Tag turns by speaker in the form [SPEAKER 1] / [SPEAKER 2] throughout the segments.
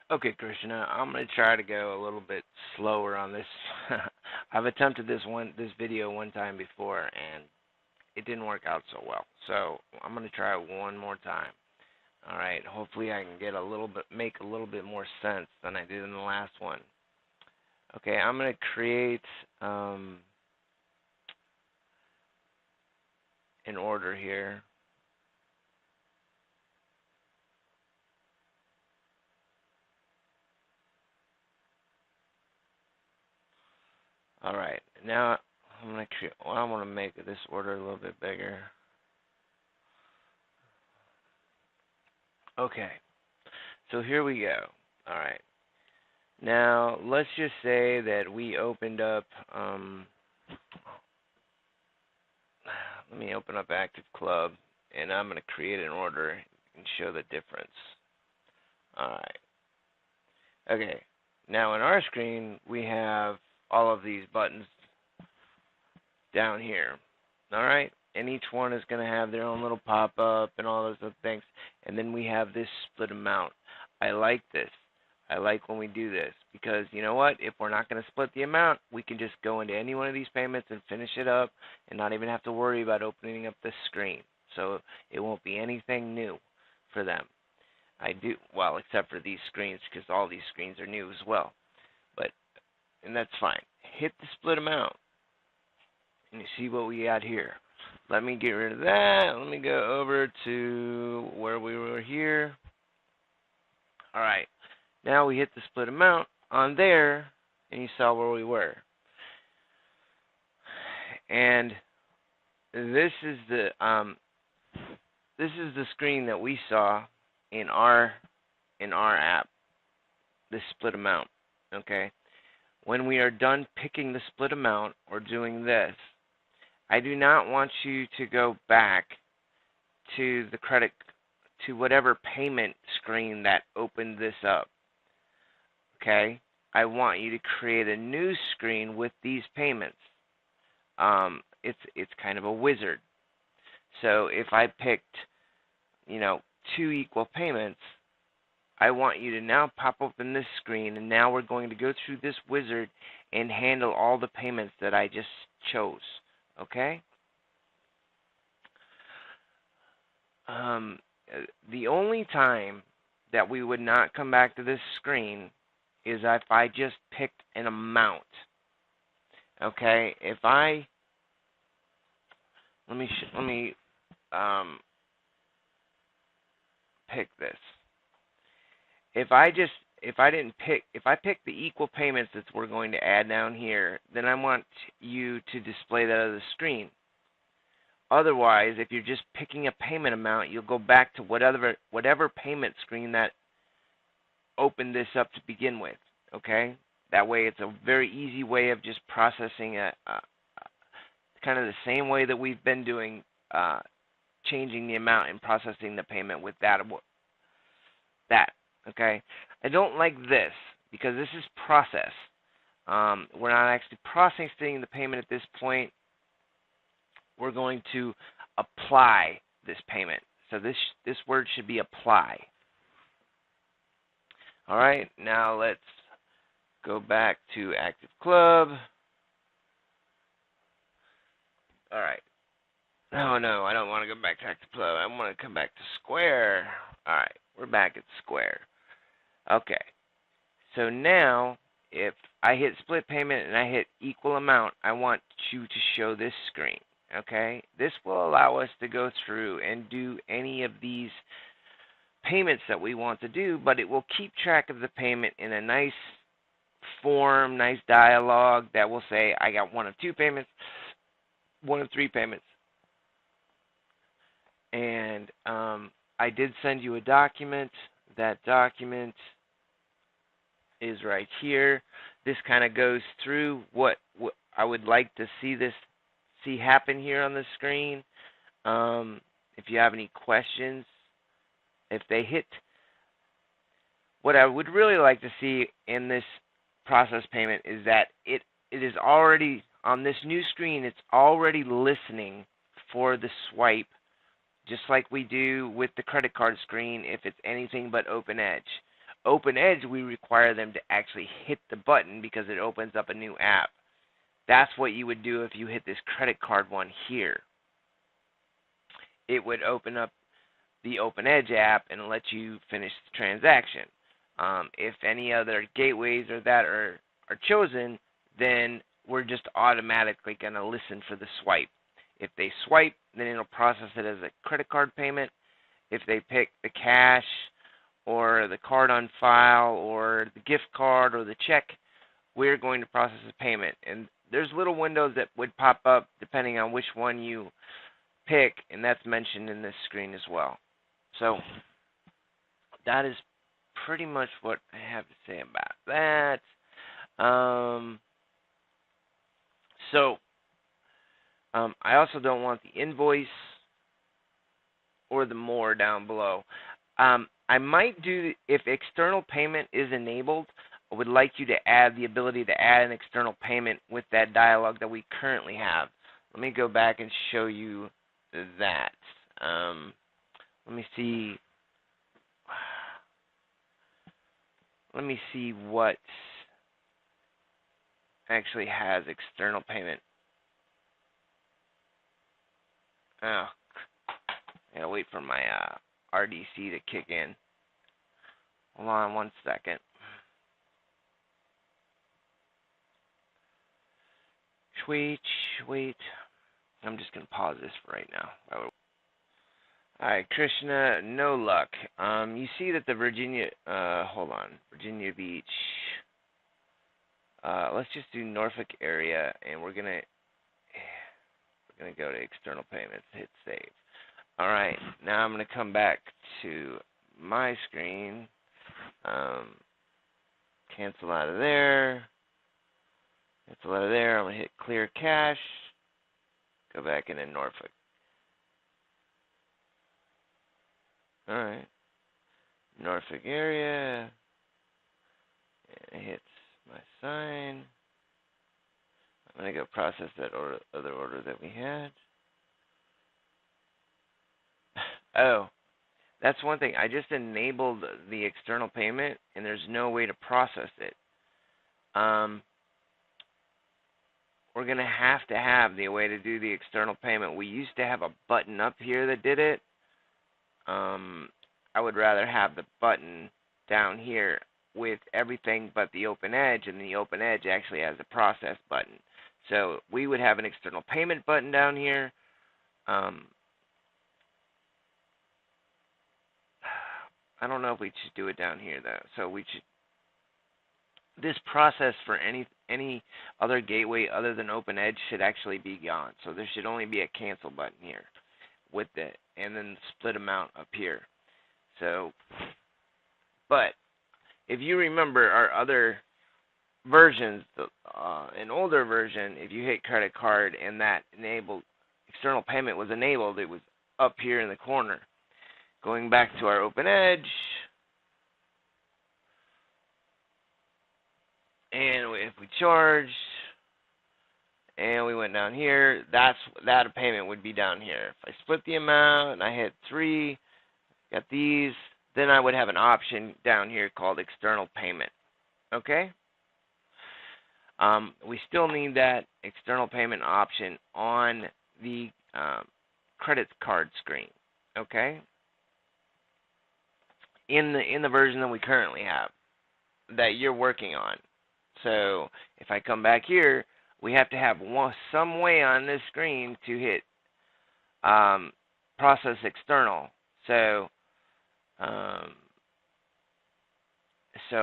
[SPEAKER 1] Okay, Krishna, I'm gonna try to go a little bit slower on this. I've attempted this video one time before, and it didn't work out so well. So I'm gonna try it one more time. All right. Hopefully, I can make a little bit more sense than I did in the last one. Okay, I'm gonna create an order here. All right. Now I'm gonna create. Well, I want to make this order a little bit bigger. Okay. So here we go. All right. Now let's just say that we opened up. Let me open up Active Club, and I'm going to create an order and show the difference. All right. Okay. Now in our screen, we have all of these buttons down here. All right. And each one is going to have their own little pop-up and all those other things. And then we have this split amount. I like this. I like when we do this because you know what? If we're not going to split the amount, we can just go into any one of these payments and finish it up and not even have to worry about opening up this screen. So it won't be anything new for them. Well, except for these screens because all these screens are new as well. And that's fine. Hit the split amount and you see what we got here. Let me get rid of that. Let me go over to where we were here. All right. Now we hit the split amount on there, and you saw where we were. And this is the screen that we saw in our app. The split amount. Okay. When we are done picking the split amount or doing this, I do not want you to go back to whatever payment screen that opened this up. Okay, I want you to create a new screen with these payments. It's kind of a wizard. So if I picked, 2 equal payments, I want you to now pop open this screen, and now we're going to go through this wizard and handle all the payments that I just chose. Okay? The only time that we would not come back to this screen is if I just picked an amount. Okay, if I let me pick this. If I pick the equal payments that we're going to add down here, then I want you to display that on the screen. Otherwise, if you're just picking a payment amount, you'll go back to whatever payment screen that opened this up to begin with. Okay, that way it's a very easy way of just processing kind of the same way that we've been doing, changing the amount and processing the payment with that. Okay, I don't like this because this is process. We're not actually processing the payment at this point. We're going to apply this payment. So this word should be apply. All right, now let's go back to Active Club. All right. No, I don't want to go back to Active Club. I want to come back to Square. All right, we're back at Square. Okay. So now, if I hit split payment and I hit equal amount, I want you to show this screen. Okay? This will allow us to go through and do any of these payments that we want to do, but it will keep track of the payment in a nice form, nice dialogue that will say, I got 1 of 2 payments, 1 of 3 payments. And I did send you a document. That document is right here. This kind of goes through what I would like to see happen here on the screen. If you have any questions, if they hit, what I would really like to see in this process payment is that it is already on this new screen. It's already listening for the swipe, just like we do with the credit card screen if it's anything but open edge. OpenEdge, we require them to actually hit the button because it opens up a new app. That's what you would do if you hit this credit card one here. It would open up the OpenEdge app and let you finish the transaction. If any other gateways or that are chosen, then we're just automatically going to listen for the swipe. If they swipe, then it'll process it as a credit card payment. If they pick the cash or the card on file or the gift card or the check, we're going to process the payment. And there's little windows that would pop up depending on which one you pick, and that's mentioned in this screen as well. So that is pretty much what I have to say about that. I also don't want the invoice or the more down below. I might do, if external payment is enabled, I would like you to add the ability to add an external payment with that dialog that we currently have. Let me go back and show you that. Let me see. Let me see what actually has external payment. Oh, I gotta wait for my RDC to kick in. Hold on one second. Wait. I'm just gonna pause this for right now. Alright, Krishna, no luck. You see that the Virginia, Virginia Beach. Let's just do Norfolk area, and we're gonna go to external payments, hit save. Alright, now I'm gonna come back to my screen, cancel out of there, I'm gonna hit clear cache, go back into Norfolk. Alright, Norfolk area, and it hits my sign. I'm going to go process that other order that we had. Oh, that's one thing. I just enabled the external payment, and there's no way to process it. We're going to have the way to do the external payment. We used to have a button up here that did it. I would rather have the button down here with everything but the OpenEdge, and the OpenEdge actually has a process button. So we would have an external payment button down here. I don't know if we should do it down here though. So we should. This process for any other gateway other than OpenEdge should actually be gone. So there should only be a cancel button here with it, and then SplitAmount up here. So, but if you remember our other versions, an older version, if you hit credit card and that enabled external payment was enabled, it was up here in the corner. Going back to our OpenEdge, and if we charged and we went down here, that payment would be down here. If I split the amount and I hit 3, got these, then I would have an option down here called external payment. Okay? We still need that external payment option on the credit card screen. Okay? In the version that we currently have, that you're working on. So if I come back here, we have to have some way on this screen to hit process external. So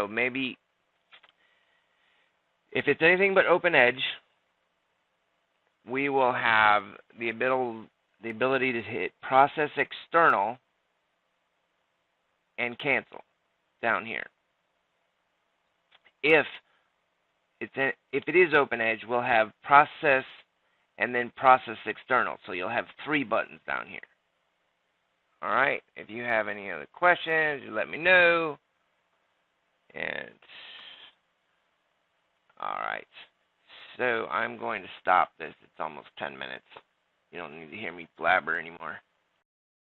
[SPEAKER 1] maybe if it's anything but OpenEdge, we will have the ability to hit process external and cancel down here. If it is OpenEdge, we'll have process and then process external. So you'll have 3 buttons down here. All right. If you have any other questions, you let me know. And all right. So I'm going to stop this. It's almost 10 minutes. You don't need to hear me blabber anymore.